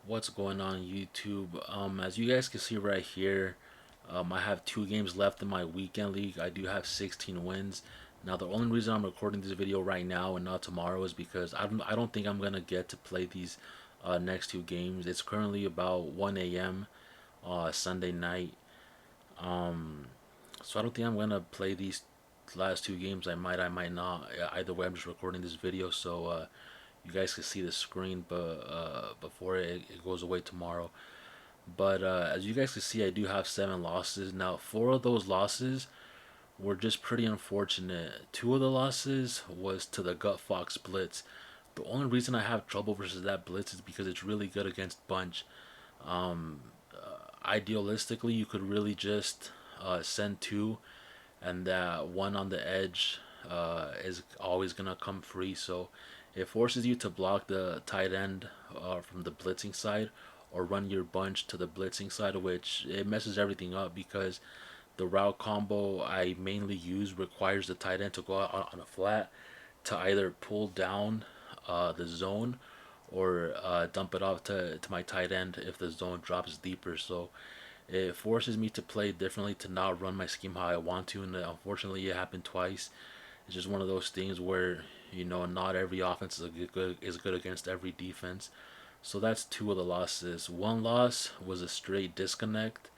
What's going on YouTube? As you guys can see right here, I have 2 games left in my weekend league. I do have 16 wins. Now the only reason I'm recording this video right now and not tomorrow is because I don't think I'm gonna get to play these next 2 games. It's currently about 1 a.m. Sunday night. Um, so I don't think I'm gonna play these last 2 games. I might not. Either way, I'm just recording this video so you guys can see the screen, but before it goes away tomorrow. But as you guys can see, I do have 7 losses. Now, 4 of those losses were just pretty unfortunate. 2 of the losses was to the Gut Fox Blitz. The only reason I have trouble versus that Blitz is because it's really good against bunch. Um, Idealistically, you could really just send two, and that one on the edge is always gonna come free. So it forces you to block the tight end from the blitzing side, or run your bunch to the blitzing side, which it messes everything up because the route combo I mainly use requires the tight end to go out on a flat to either pull down the zone or dump it off to my tight end if the zone drops deeper. So it forces me to play differently, to not run my scheme how I want to, and unfortunately it happened twice. It's just one of those things where not every offense is good against every defense. So that's 2 of the losses. One loss was a straight disconnect.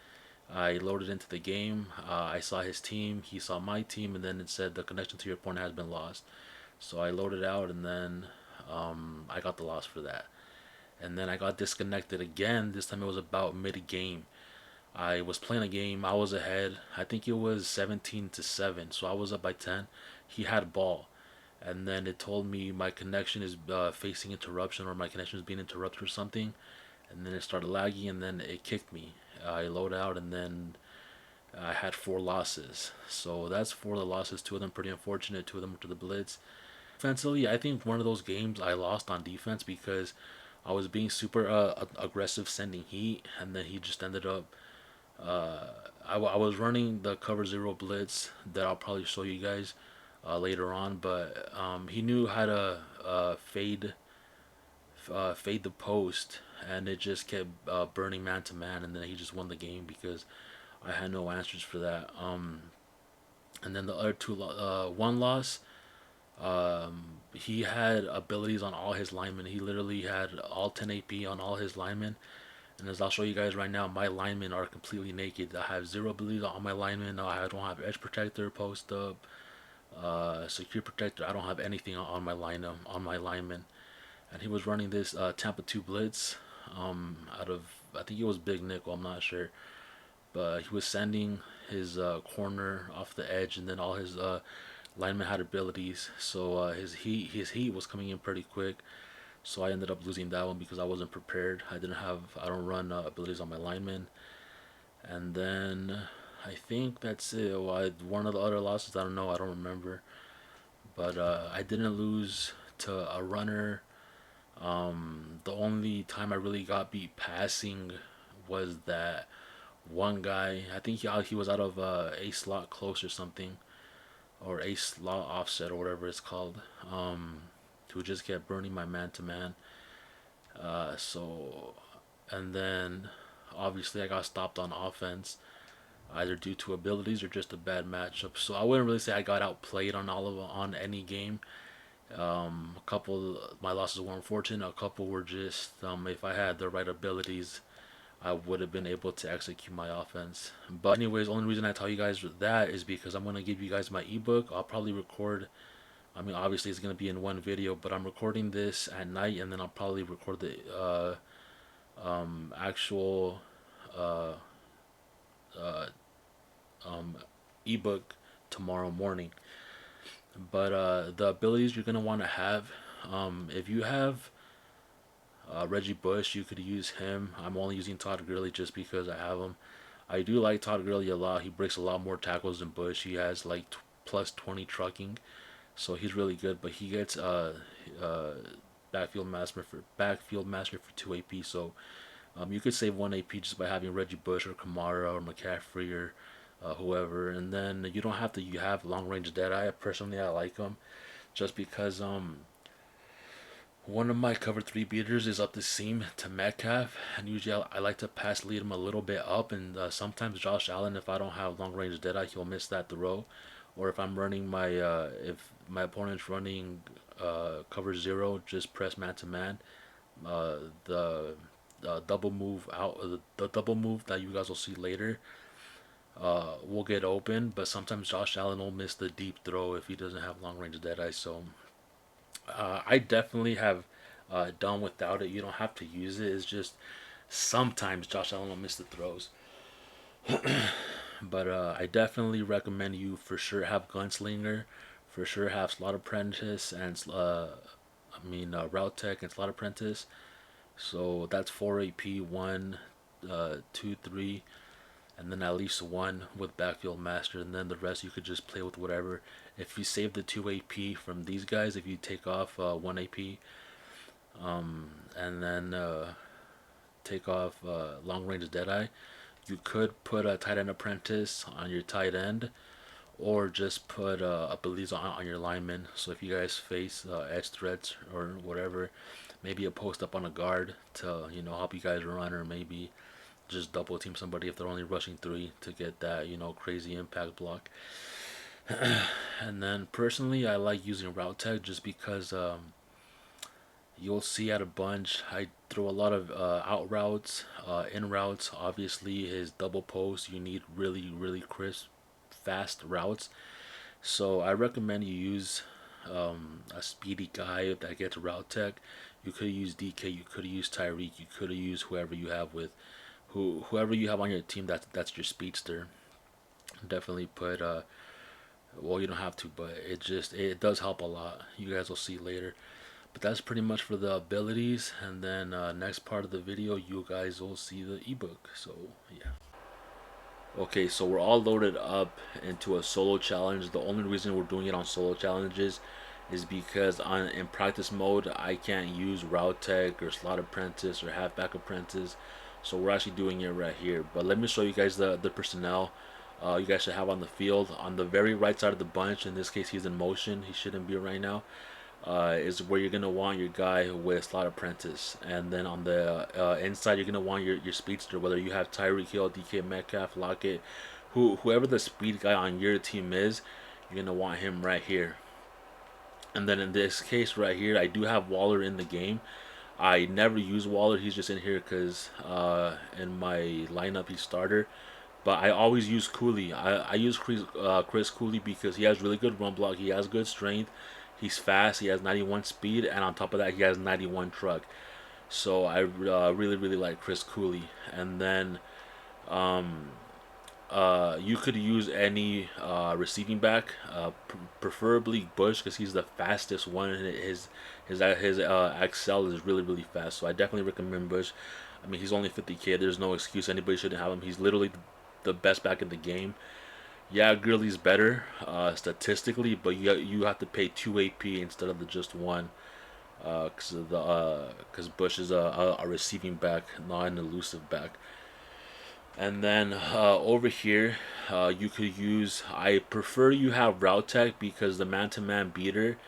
I loaded into the game. I saw his team. He saw my team, and then it said the connection to your opponent has been lost. So I loaded out, and then I got the loss for that. And then I got disconnected again. This time it was about mid game. I was playing a game. I was ahead. I think it was 17-7. So I was up by 10. He had ball, and then it told me my connection is facing interruption, or my connection is being interrupted or something. And then it started lagging, and then it kicked me. I load out, and then I had 4 losses. So that's 4 of the losses. 2 of them pretty unfortunate. 2 of them were to the blitz. Defensively, I think one of those games I lost on defense because I was being super aggressive sending heat, and then he just ended up. Uh, I was running the cover zero blitz that I'll probably show you guys later on, but he knew how to fade the post, and it just kept burning man to man, and then he just won the game because I had no answers for that. And then the other one loss, he had abilities on all his linemen. He literally had all 10 AP on all his linemen. And as I'll show you guys right now, my linemen are completely naked. I have zero abilities on my linemen. I don't have edge protector, post up, secure protector. I don't have anything on my linemen. And he was running this Tampa 2 blitz out of, I think it was Big Nickel, I'm not sure, but he was sending his corner off the edge, and then all his linemen had abilities. So his heat was coming in pretty quick. So I ended up losing that one because I wasn't prepared. I don't run abilities on my linemen. And then I think that's it. One of the other losses, I don't know, I don't remember. But I didn't lose to a runner. The only time I really got beat passing was that one guy. I think he was out of a slot close or something, or a slot offset or whatever it's called. Who just kept burning my man to man. So, and then obviously I got stopped on offense, either due to abilities or just a bad matchup. So I wouldn't really say I got outplayed on any game. A couple of my losses were unfortunate. A couple were just if I had the right abilities, I would have been able to execute my offense. But anyways, only reason I tell you guys that is because I'm gonna give you guys my ebook. I'll probably record. I mean, obviously it's gonna be in one video, but I'm recording this at night, and then I'll probably record the actual uh, uh, um, ebook tomorrow morning. But the abilities you're gonna want to have, if you have Reggie Bush, you could use him. I'm only using Todd Gurley just because I have him. I do like Todd Gurley a lot. He breaks a lot more tackles than Bush. He has like plus 20 trucking, so he's really good. But he gets uh backfield master for 2 AP. So you could save 1 AP just by having Reggie Bush or Kamara or McCaffrey or whoever, and then you don't have to. You have long range Deadeye. Personally, I like him just because One of my cover three beaters is up the seam to Metcalf, and usually I like to pass lead him a little bit up, and sometimes Josh Allen, if I don't have long range deadeye, he'll miss that throw, or if I'm running if my opponent's running cover zero, just press man to man. Uh, the double move out, the double move that you guys will see later, will get open, but sometimes Josh Allen will miss the deep throw if he doesn't have long range deadeye. So I definitely have done without it. You don't have to use it. It's just sometimes Josh Allen will miss the throws. But I definitely recommend you for sure have Gunslinger, for sure have Slot Apprentice and Route Tech and Slot Apprentice. So that's 4 AP, one, two, three, and then at least one with Backfield Master, and then the rest you could just play with whatever. If you save the 2 AP from these guys, if you take off 1 AP, and then take off long range Deadeye, you could put a tight end apprentice on your tight end, or just put a Belize on your lineman. So if you guys face edge threats or whatever, maybe a post up on a guard to help you guys run, or maybe just double team somebody if they're only rushing three to get that crazy impact block. And then personally, I like using route tech just because you'll see at a bunch. I throw a lot of out routes, in routes. Obviously, his double post, you need really, really crisp, fast routes. So I recommend you use a speedy guy that gets route tech. You could use DK, you could use Tyreek, you could use whoever you have with whoever you have on your team. That's your speedster. Definitely put well, you don't have to, but it does help a lot. You guys will see later. But that's pretty much for the abilities, and then next part of the video you guys will see the ebook. So yeah. Okay, so we're all loaded up into a solo challenge. The only reason we're doing it on solo challenges is because in practice mode I can't use route tech or slot apprentice or halfback apprentice, so we're actually doing it right here. But let me show you guys the personnel you guys should have on the field. On the very right side of the bunch, in this case he's in motion, he shouldn't be right now, is where you're gonna want your guy with slot apprentice, and then on the inside you're gonna want your speedster, whether you have Tyreek Hill, DK Metcalf, Lockett, whoever the speed guy on your team is, you're gonna want him right here. And then in this case right here, I do have Waller in the game. I never use Waller, he's just in here because in my lineup he's starter. But I always use Cooley. I use Chris Cooley because he has really good run block. He has good strength. He's fast. He has 91 speed, and on top of that, he has 91 truck. So I really really like Chris Cooley. And then you could use any receiving back, preferably Bush because he's the fastest one. And his Excel is really really fast. So I definitely recommend Bush. I mean, he's only 50K. There's no excuse anybody shouldn't have him. He's literally the best back in the game. Yeah, Gurley's better statistically, but you have to pay 2 AP instead of the just one, because Bush is a receiving back, not an elusive back. And then over here, you could use. I prefer you have route tech because the man-to-man beater,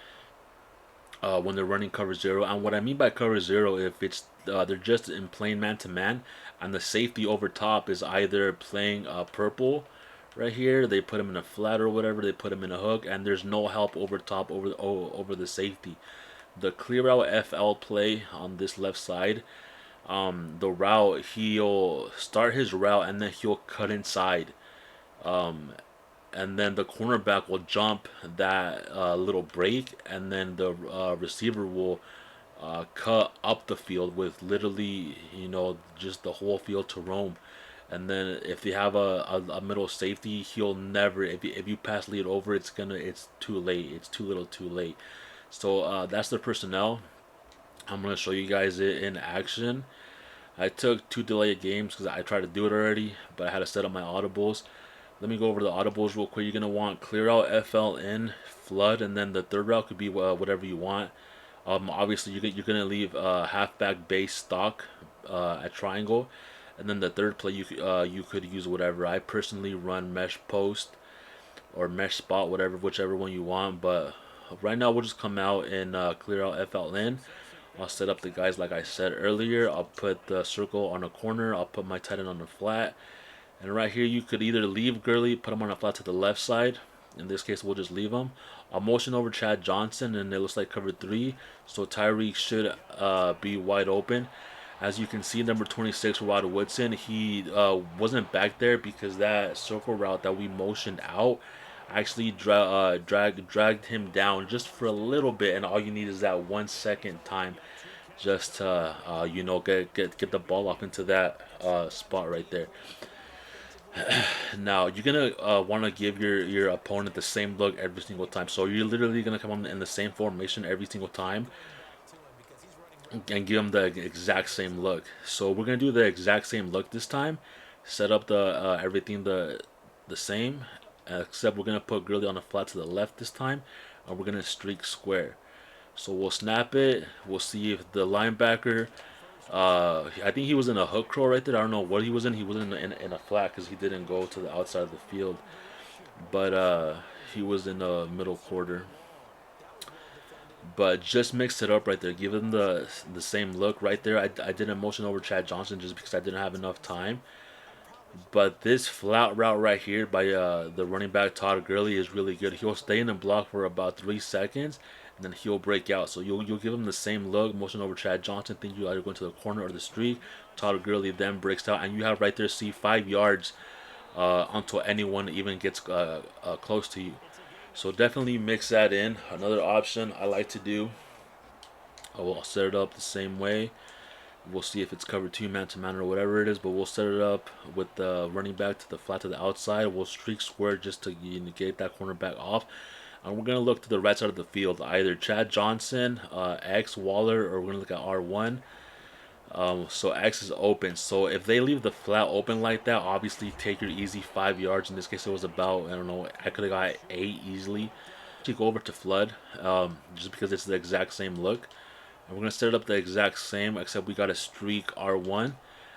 when they're running cover zero. And what I mean by cover zero, if it's they're just in plain man-to-man, and the safety over top is either playing purple right here, they put him in a flat or whatever, they put him in a hook, and there's no help over top over the safety. The clear out FL play on this left side, the route, he'll start his route and then he'll cut inside, and then the cornerback will jump that little break, and then the receiver will cut up the field with literally just the whole field to roam. And then if they have a middle safety, he'll never, if you pass lead over, it's too late, it's too little too late. So that's the personnel. I'm gonna show you guys it in action. I took 2 delayed games because I tried to do it already, but I had to set up my audibles. Let me go over the audibles real quick. You're gonna want clear out, FL in, flood, and then the third route could be whatever you want. Obviously you're gonna leave halfback base stock at triangle, and then the third play you could use whatever. I personally run mesh post or mesh spot, whichever one you want. But right now we'll just come out and clear out, FL in. I'll set up the guys like I said earlier. I'll put the circle on a corner. I'll put my tight end on the flat. And right here, you could either leave Gurley, put him on a flat to the left side. In this case, we'll just leave him. I'll motion over Chad Johnson, and it looks like cover 3. So Tyreek should be wide open. As you can see, number 26, Rod Woodson, he wasn't back there because that circle route that we motioned out actually dragged him down just for a little bit. And all you need is that 1 second time just to get the ball off into that spot right there. Now you're gonna want to give your opponent the same look every single time. So you're literally gonna come in the same formation every single time and give them the exact same look. So we're gonna do the exact same look this time. Set up the everything the same, except we're gonna put Gurley on the flat to the left this time, and we're gonna streak square. So we'll snap it. We'll see if the linebacker. I think he was in a hook curl right there. I don't know what he was in. He was in a flat because he didn't go to the outside of the field, but he was in the middle quarter. But just mix it up right there. Give him the same look right there. I didn't motion over Chad Johnson just because I didn't have enough time. But this flat route right here by the running back Todd Gurley is really good. He'll stay in the block for about 3 seconds, and then he'll break out. So you'll give him the same look, motion over Chad Johnson, think you either going to the corner or the streak. Todd Gurley then breaks out, and you have right there, see 5 yards until anyone even gets close to you. So definitely mix that in. Another option I like to do, I will set it up the same way. We'll see if it's cover 2 man to man or whatever it is, but we'll set it up with the running back to the flat to the outside. We'll streak square just to get that cornerback off. And we're going to look to the right side of the field, either Chad Johnson, X, Waller, or we're going to look at R1. So X is open. So if they leave the flat open like that, obviously take your easy 5 yards. In this case, it was about, I don't know, I could have got 8 easily. You go over to flood, just because it's the exact same look. And we're going to set it up the exact same, except we got a streak R1. And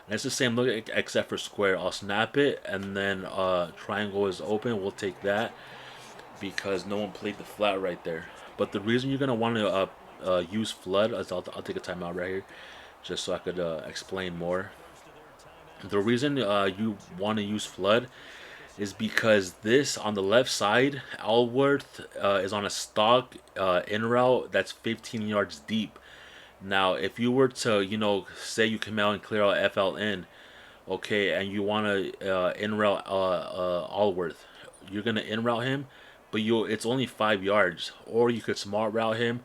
it's the same look except for square. I'll snap it, and then triangle is open. We'll take that because no one played the flat right there. But the reason you're going to want to use flood, I'll take a timeout right here just so I could explain more. The reason you want to use flood is because this on the left side, Alworth is on a stock in route that's 15 yards deep. Now, if you were to, say you come out and clear out FLN, okay, and you want to in route Alworth, you're gonna in route him, but it's only 5 yards, or you could smart route him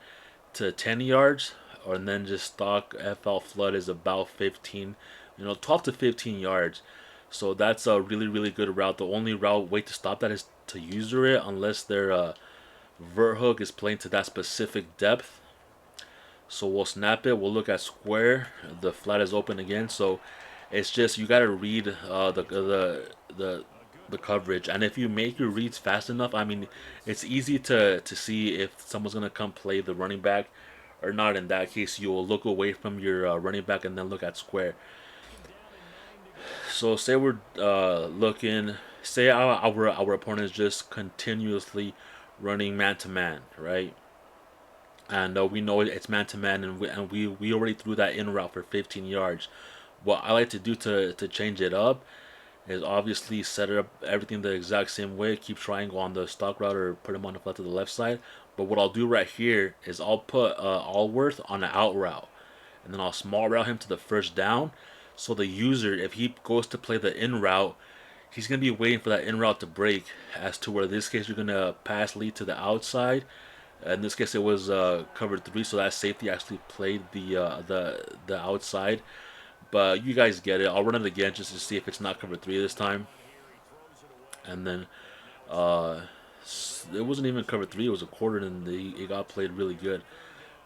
to 10 yards, or then just stock FL flood is about 15, 12 to 15 yards. So that's a really, really good route. The only way to stop that is to user it unless their vert hook is playing to that specific depth. So we'll snap it. We'll look at square. The flat is open again. So it's just you gotta read the coverage, and if you make your reads fast enough, I mean, it's easy to see if someone's gonna come play the running back or not. In that case, you will look away from your running back and then look at square. So say we're looking, say our opponent is just continuously running man to man, right? And we know it's man to man, and we already threw that in route for 15 yards. What I like to do to change it up is obviously set it up everything the exact same way. Keep triangle on the stock route or put him on the flat to the left side. But what I'll do right here is I'll put Allworth on the out route, and then I'll small route him to the first down. So the user, if he goes to play the in route, he's gonna be waiting for that in route to break. As to where in this case you're gonna pass lead to the outside. In this case, it was cover 3, so that safety actually played the outside. But you guys get it. I'll run it again just to see if it's not cover 3 this time. And then it wasn't even cover 3; it was a quarter, and it got played really good.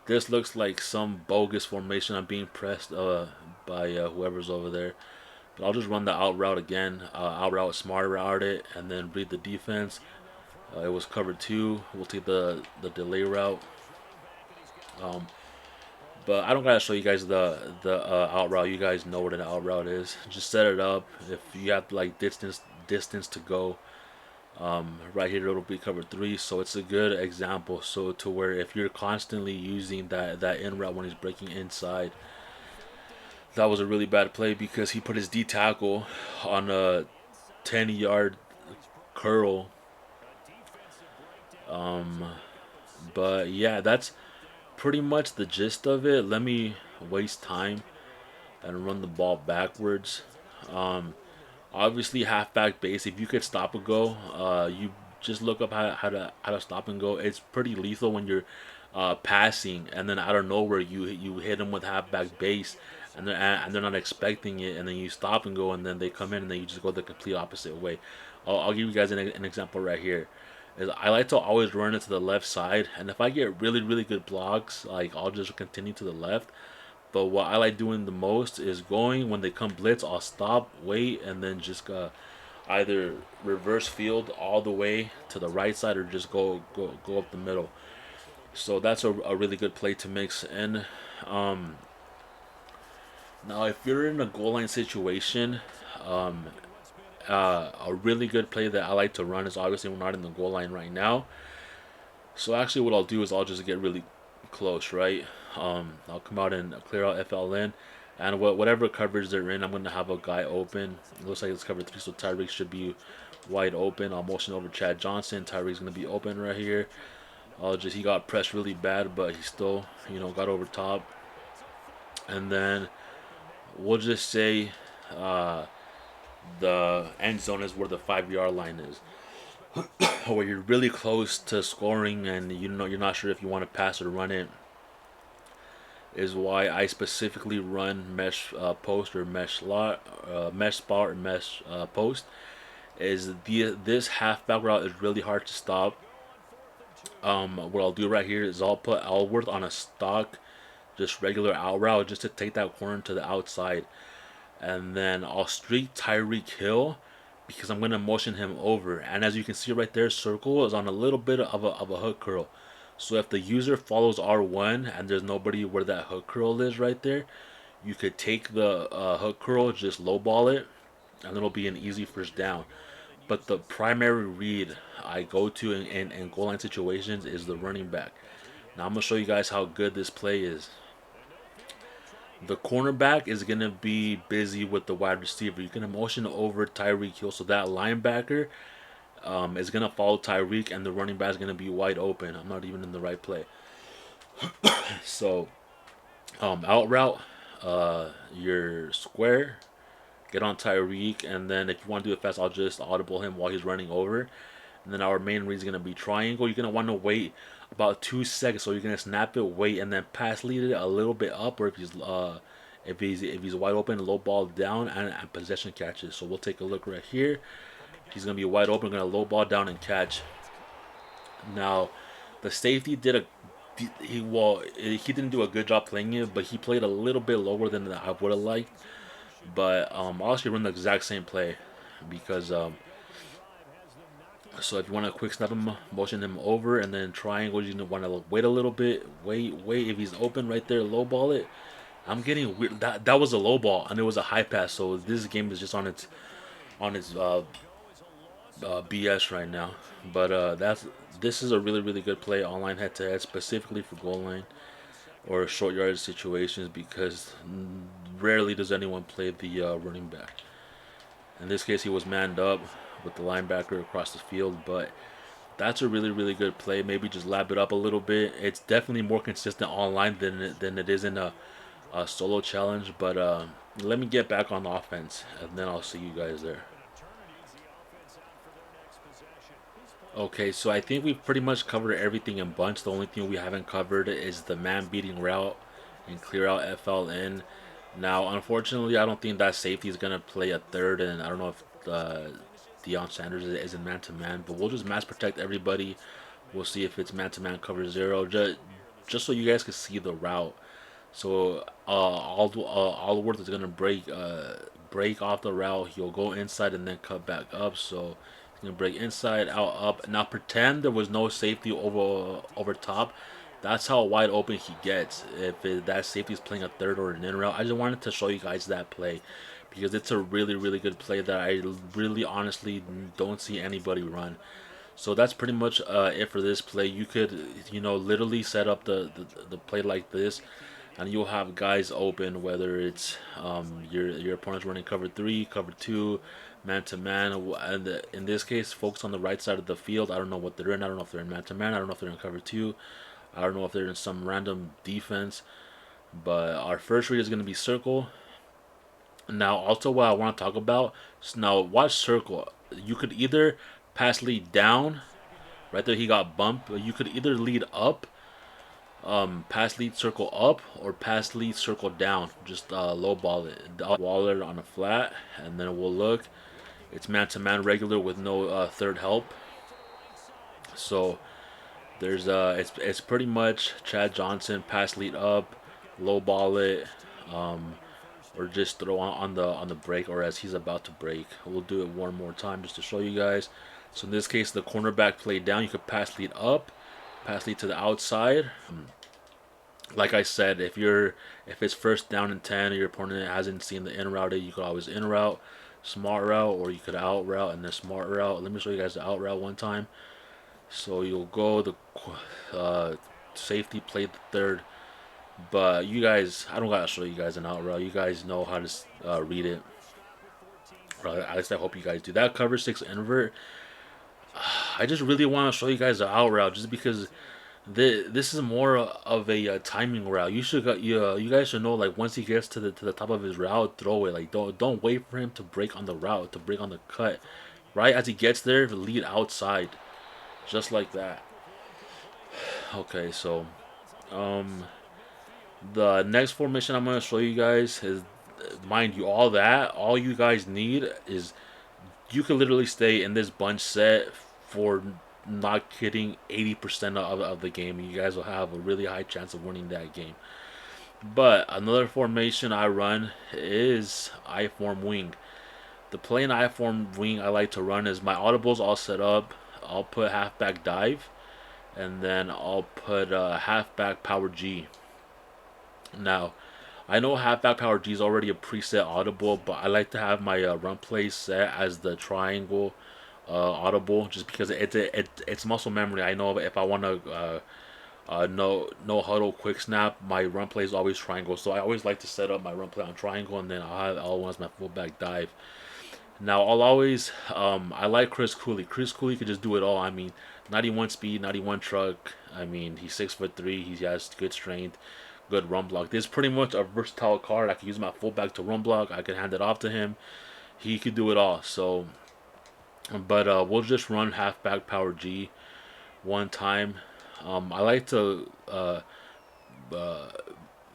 This looks like some bogus formation. I'm being pressed by whoever's over there. But I'll just run the out route again. Out route, smart route it, and then read the defense. It was cover 2. We'll take the delay route. But I don't gotta show you guys the out route. You guys know what an out route is. Just set it up. If you have like distance to go, Right here it'll be cover three, so it's a good example. So to where if you're constantly using that in route when he's breaking inside, that was a really bad play because he put his D tackle on a 10-yard curl. But yeah, that's pretty much the gist of it. Let me waste time and run the ball backwards. Um, Obviously, halfback base. If you could stop and go, you just look up how to stop and go. It's pretty lethal when you're passing, and then out of nowhere you hit them with halfback base, and they're not expecting it, and then you stop and go, and then they come in, and then you just go the complete opposite way. I'll give you guys an example right here. Is I like to always run it to the left side, and if I get really good blocks, like I'll just continue to the left. But what I like doing the most is going when they come blitz. I'll stop, wait, and then just either reverse field all the way to the right side or just go up the middle. So that's a really good play to mix in. Um, Now, if you're in a goal line situation, um, a really good play that I like to run is obviously we're not in the goal line right now. So actually, what I'll do is I'll just get really close, right? I'll come out and clear out FLN, and whatever coverage they're in, I'm gonna have a guy open. It looks like it's cover three, so Tyreek should be wide open. I'll motion over Chad Johnson. Tyreek's gonna be open right here. He got pressed really bad, but he still got over top. And then we'll just say uh, the end zone is where the 5 yard line is, where you're really close to scoring, and you're not sure if you want to pass or run it. Is why I specifically run mesh post or mesh spot or mesh post. Is this halfback route is really hard to stop. What I'll do right here is I'll work on a stock, just regular out route, just to take that corner to the outside, and then I'll streak Tyreek Hill because I'm gonna motion him over. And as you can see right there, circle is on a little bit of a hook curl. So if the user follows R1 and there's nobody where that hook curl is right there, you could take the hook curl, just lowball it, and it'll be an easy first down. But the primary read I go to in goal line situations is the running back. Now I'm gonna show you guys how good this play is. The cornerback is gonna be busy with the wide receiver. You can motion over Tyreek Hill, so that linebacker is gonna follow Tyreek, and the running back is gonna be wide open. I'm not even in the right play. So out route, your square, get on Tyreek, and then if you want to do it fast, I'll just audible him while he's running over. And then our main read is gonna be triangle. You're gonna want to wait about 2 seconds, so you're gonna snap it, wait, and then pass lead it a little bit up, or if he's wide open, low ball down, and possession catches. So we'll take a look right here. He's gonna be wide open, gonna low ball down and catch. Now, the safety he didn't do a good job playing it, but he played a little bit lower than I would have liked. But I'll actually run the exact same play because so if you want to quick snap him, motion him over, and then triangle, you want to wait a little bit, wait. If he's open right there, low ball it. I'm getting weird. That was a low ball and it was a high pass. So this game is just on its BS right now. But this is a really good play online head to head, specifically for goal line or short yardage situations, because rarely does anyone play the running back. In this case, he was manned up with the linebacker across the field, but that's a really good play. Maybe just lap it up a little bit. It's definitely more consistent online than it is in a solo challenge. But let me get back on offense, and then I'll see you guys there. Okay, so I think we've pretty much covered everything in bunch. The only thing we haven't covered is the man beating route and clear out FLN. Now, unfortunately, I don't think that safety is gonna play a third, and I don't know if Deion Sanders is in man to man, but we'll just mass protect everybody. We'll see if it's man to man cover zero, just so you guys can see the route. So Allworth is gonna break off the route. He'll go inside and then cut back up. So he's gonna break inside, out, up. Now pretend there was no safety over top. That's how wide open he gets if that safety is playing a third or an in route. I just wanted to show you guys that play because it's a really really good play that I really honestly don't see anybody run. So that's pretty much it for this play. You could, literally set up the play like this, and you'll have guys open, whether it's your opponent's running cover three, cover two, man to man, and in this case, folks on the right side of the field. I don't know what they're in. I don't know if they're in man to man. I don't know if they're in cover two. I don't know if they're in some random defense. But our first read is going to be circle. Now, also what I want to talk about. So now, watch circle. You could either pass lead down. Right there, he got bumped. But you could either lead up, pass lead circle up, or pass lead circle down. Just low ball it. Waller on a flat, and then we'll look. It's man to man regular with no third help. So there's it's pretty much Chad Johnson pass lead up, low ball it, or just throw on the break, or as he's about to break. We'll do it one more time just to show you guys. So in this case, the cornerback played down. You could pass lead up, pass lead to the outside. Like I said, if it's first down and 10, your opponent hasn't seen the in route, you could always in route, smart route, or you could out route and then smart route. Let me show you guys the out route one time. So you'll go the safety played the third, but you guys, I don't gotta show you guys an out route. You guys know how to read it. Or at least I hope you guys do. That cover six invert. I just really want to show you guys the out route, just because this is more of a timing route. You guys should know, like, once he gets to the top of his route, throw it. Like, don't wait for him to break on the route, to break on the cut. Right as he gets there, lead outside, just like that. Okay, so the next formation I'm gonna show you guys is, mind you, all you guys need is, you could literally stay in this bunch set for, not kidding, 80% of the game. You guys will have a really high chance of winning that game. But another formation I run is I form wing. The play in I form wing I like to run is, my audibles all set up. I'll put halfback dive, and then I'll put halfback power G. Now, I know halfback power G is already a preset audible, but I like to have my run play set as the triangle audible, just because it's muscle memory. I know if I want to no huddle quick snap, my run play is always triangle. So I always like to set up my run play on triangle, and then I'll have all ones my fullback dive. Now I'll always I like Chris Cooley. Chris Cooley could just do it all. I mean, 91 speed, 91 truck. I mean, he's 6'3". He has good strength, good run block. This is pretty much a versatile card. I could use my fullback to run block. I could hand it off to him. He could do it all. So, but we'll just run halfback power G one time. I like to uh,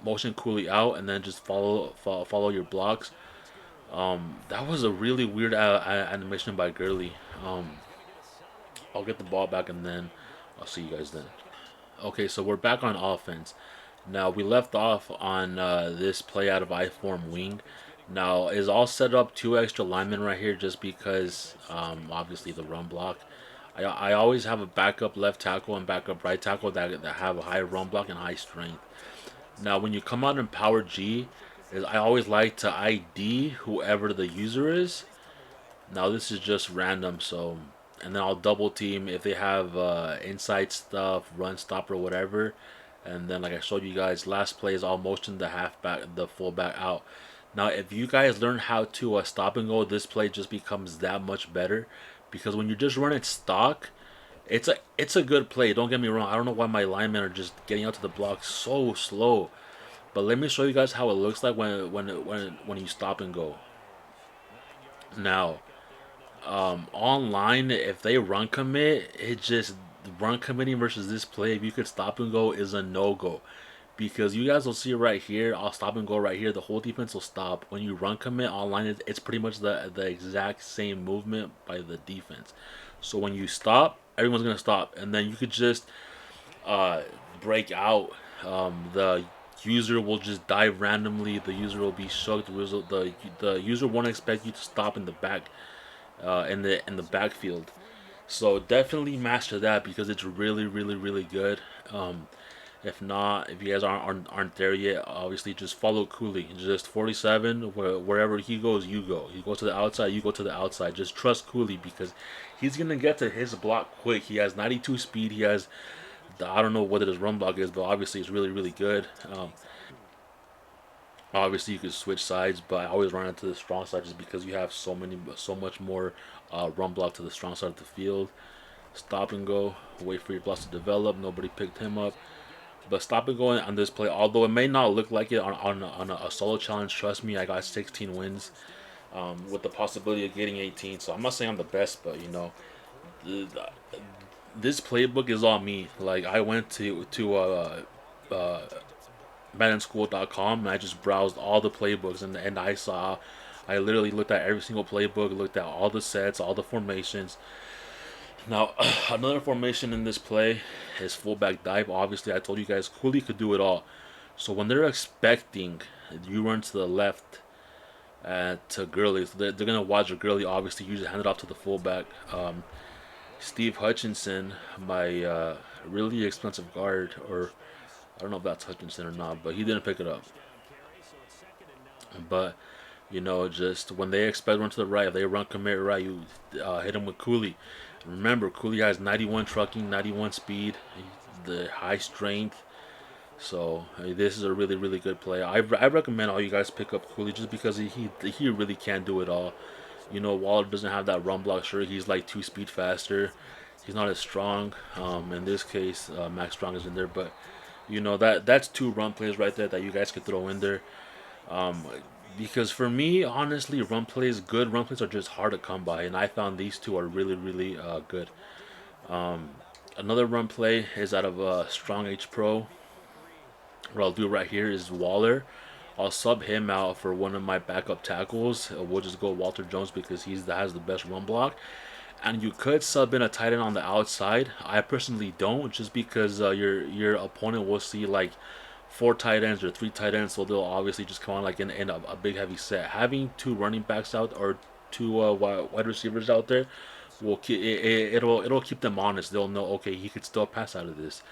motion Cooley out, and then just follow your blocks. That was a really weird animation by Gurley. I'll get the ball back, and then I'll see you guys then. Okay, so we're back on offense. Now, we left off on this play out of I form wing. Now, is all set up two extra linemen right here, just because obviously the run block. I always have a backup left tackle and backup right tackle that have a high run block and high strength. Now, when you come out in power G, is I always like to ID whoever the user is. Now, this is just random, so, and then I'll double team if they have inside stuff, run stop or whatever. And then, like I showed you guys, last play is I'll motion the halfback, the fullback out. Now, if you guys learn how to stop and go, this play just becomes that much better, because when you're just running stock, it's a good play. Don't get me wrong. I don't know why my linemen are just getting out to the block so slow. But let me show you guys how it looks like when you stop and go. Now, online, if they run commit, it just, run committing versus this play, if you could stop and go, is a no go, because you guys will see right here. I'll stop and go right here. The whole defense will stop. When you run commit online, it's pretty much the exact same movement by the defense. So when you stop, everyone's gonna stop, and then you could just break out. The user will just dive randomly. The user will be shook. The user won't expect you to stop in the back, in the backfield. So definitely master that, because it's really really really good. If not, if you guys aren't there yet, obviously just follow Cooley. Just 47, wherever he goes, you go. You go to the outside, you go to the outside. Just trust Cooley because he's gonna get to his block quick. He has 92 speed. He has I don't know what his run block is, but obviously it's really really good. Obviously you can switch sides, but I always run into the strong side just because you have so much more run block to the strong side of the field. Stop and go, wait for your blocks to develop. Nobody picked him up. But stop and go on this play, although it may not look like it on a solo challenge, trust me, I got 16 wins with the possibility of getting 18. So I'm not saying I'm the best, but the, this playbook is all me. Like I went uh, MaddenSchool.com and I just browsed all the playbooks and I literally looked at every single playbook, looked at all the sets, all the formations. Now, another formation in this play is fullback dive. Obviously, I told you guys Cooley could do it all. So when they're expecting you run to the left to Gurley, so they're gonna watch Gurley. Obviously, you just hand it off to the fullback. Steve Hutchinson, my really expensive guard, or I don't know if that's Hutchinson or not, but he didn't pick it up. But just when they expect run to the right, if they run commit right, you hit him with Cooley. Remember, Cooley has 91 trucking, 91 speed, the high strength. So this is a really really good play. I recommend all you guys pick up Cooley just because he really can do it all. Waller doesn't have that run block. Sure, he's like 2 speed faster. He's not as strong. In this case, Max Strong is in there, but that's two run plays right there that you guys could throw in there. Um, because for me, honestly, good run plays are just hard to come by, and I found these two are really, really good. Another run play is out of Strong H Pro. What I'll do right here is Waller. I'll sub him out for one of my backup tackles. We'll just go Walter Jones because that has the best run block. And you could sub in a tight end on the outside. I personally don't, just because your opponent will see like four tight ends or three tight ends, so they'll obviously just come on like in a big heavy set. Having two running backs out or two wide receivers out there will it'll keep them honest. They'll know, okay, he could still pass out of this.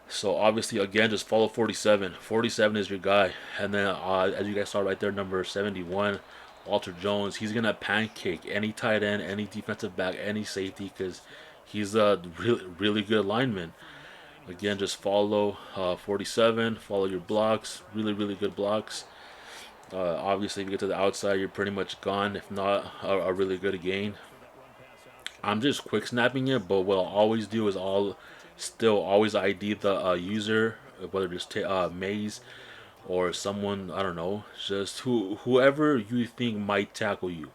So obviously, again, just follow 47. 47 is your guy, and then as you guys saw right there, number 71, Walter Jones. He's gonna pancake any tight end, any defensive back, any safety because he's a really really good lineman. Again, just follow 47. Follow your blocks. Really really good blocks. Obviously, if you get to the outside, you're pretty much gone. If not, a really good gain. I'm just quick snapping it, but what I'll always do is still always ID the user, whether it's Maze or someone, I don't know, just whoever you think might tackle you.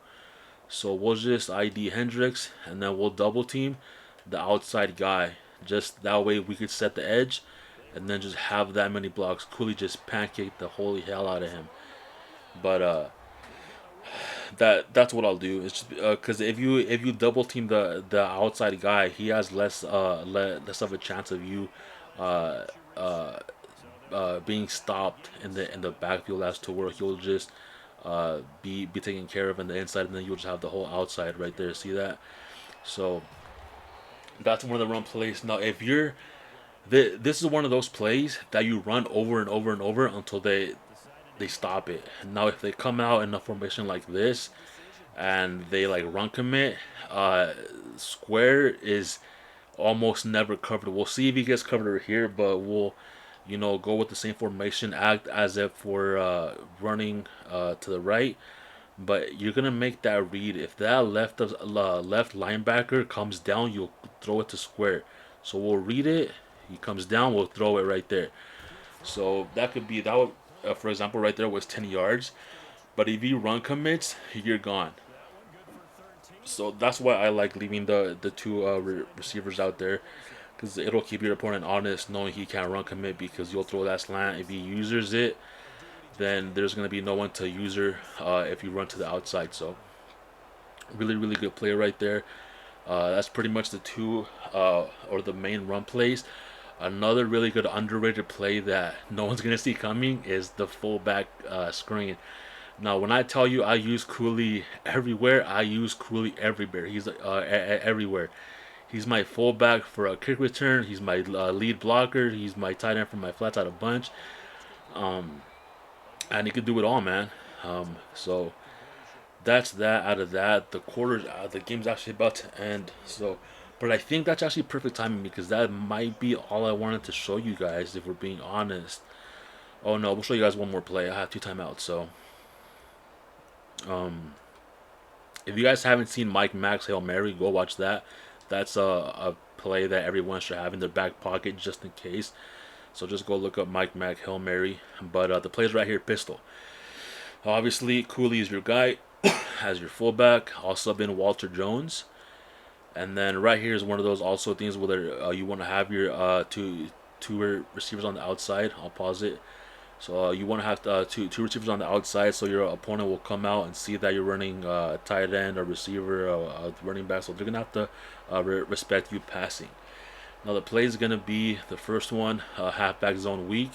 So we'll just ID Hendricks and then we'll double team the outside guy. Just that way we could set the edge and then just have that many blocks. Cooley just pancake the holy hell out of him. But that's what I'll do. It's just because if you double team the outside guy, he has less of a chance of you uh, uh, being stopped in the backfield as to where he'll just be taken care of in the inside, and then you'll just have the whole outside right there. See that? So that's one of the run plays. Now, if you're this is one of those plays that you run over and over and over until they stop it. Now, if they come out in a formation like this and they like run commit, square is almost never covered. We'll see if he gets covered over here, but we'll go with the same formation, act as if we're running to the right. But you're gonna make that read. If that left linebacker comes down, you'll throw it to square. So we'll read it. He comes down, we'll throw it right there. So that could be that would, for example, right there was 10 yards. But if you run commits, you're gone. So that's why I like leaving the two receivers out there because it'll keep your opponent honest, knowing he can't run commit because you'll throw that slant. If he uses it, then there's gonna be no one to user if you run to the outside. So really really good play right there. That's pretty much the two or the main run plays. Another really good underrated play that no one's gonna see coming is the fullback screen. Now, when I tell you I use Cooley everywhere, I use Cooley everywhere. He's everywhere. He's my fullback for a kick return. He's my lead blocker. He's my tight end for my flats out of bunch. And he could do it all, man. So that's that. Out of that, the game's actually about to end. So, but I think that's actually perfect timing because that might be all I wanted to show you guys, if we're being honest. Oh no, we'll show you guys one more play. I have 2 timeouts, so if you guys haven't seen Mike Mack's Hail Mary, go watch that. That's a play that everyone should have in their back pocket just in case. So just go look up Mike Mack Hail Mary. But the play's right here, pistol. Obviously, Cooley is your guy as your fullback. I'll sub in Walter Jones. And then right here is one of those also things where you want to have your two receivers on the outside. I'll pause it. So you want to have two receivers on the outside, so your opponent will come out and see that you're running tight end or receiver or running back. So they're gonna have to respect you passing. Now the play is gonna be the first one, halfback zone weak,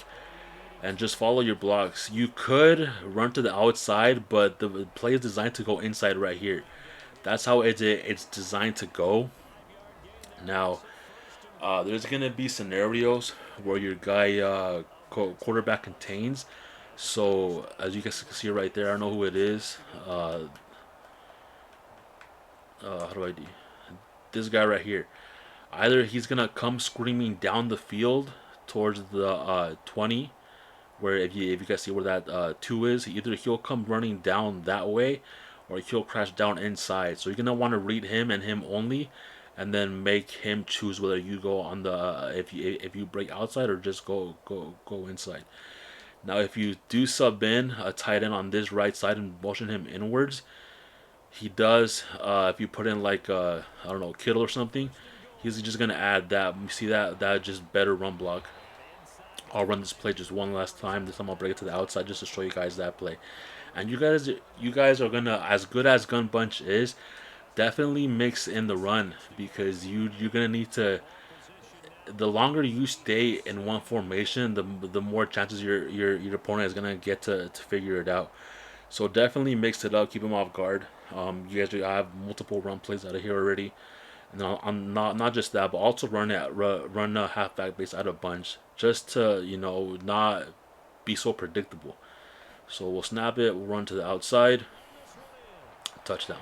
and just follow your blocks. You could run to the outside, but the play is designed to go inside right here. That's how it's designed to go. Now there's gonna be scenarios where your guy quarterback contains. So as you guys can see right there, I don't know who it is. How do I do? This guy right here. Either he's gonna come screaming down the field towards the 20, where if you guys see where that 2 is, either he'll come running down that way, or he'll crash down inside. So you're gonna want to read him and him only, and then make him choose whether you go on the if you break outside or just go inside. Now if you do sub in a tight end on this right side and motion him inwards, he does if you put in like I don't know, Kittle or something, he's just gonna add that. You see that just better run block. I'll run this play just one last time. This time I'll break it to the outside just to show you guys that play. And you guys are gonna, as good as Gun Bunch is, definitely mix in the run, because you're gonna need to. The longer you stay in one formation, the more chances your opponent is gonna get to figure it out. So definitely mix it up, keep them off guard. You guys have multiple run plays out of here already, and I'm not just that, but also run a halfback base out of bunch, just to not be so predictable. So we'll snap it, we'll run to the outside, touchdown.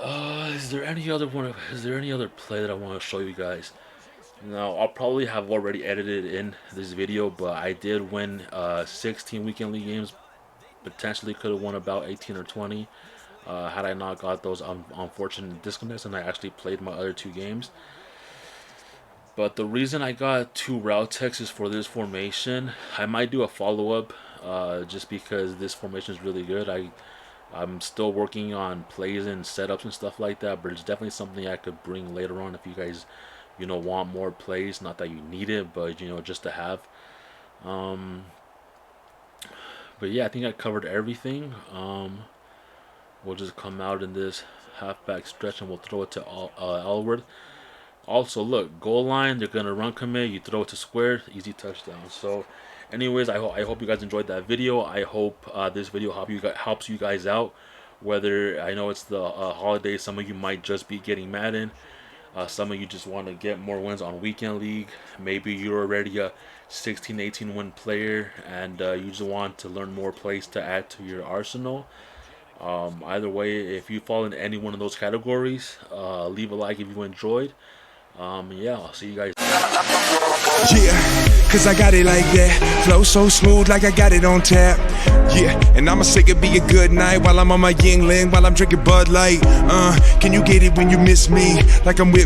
Is there any other play that I want to show you guys? Now I'll probably have already edited in this video, but I did win 16 weekend league games. Potentially could have won about 18 or 20 had I not got those unfortunate disconnects and I actually played my other 2 games. But the reason I got 2 route techs is for this formation. I might do a follow-up just because this formation is really good. I'm still working on plays and setups and stuff like that, but it's definitely something I could bring later on if you guys want more plays. Not that you need it, but just to have. But yeah, I think I covered everything. We'll just come out in this halfback stretch and we'll throw it to Elwood. Also, look, goal line, they're gonna run commit, you throw it to square, easy touchdown. So anyways, I hope you guys enjoyed that video. I hope this video helps you guys out. Whether, I know it's the holidays, some of you might just be getting Madden. Some of you just want to get more wins on weekend league. Maybe you're already a 16-18 win player and you just want to learn more plays to add to your arsenal. Either way, if you fall in any one of those categories, leave a like if you enjoyed. Yeah, I'll see you guys. Yeah, cause I got it like that. Flow so smooth like I got it on tap. Yeah, and I'ma say it be a good night while I'm on my Yingling, while I'm drinking Bud Light. Can you get it when you miss me? Like I'm with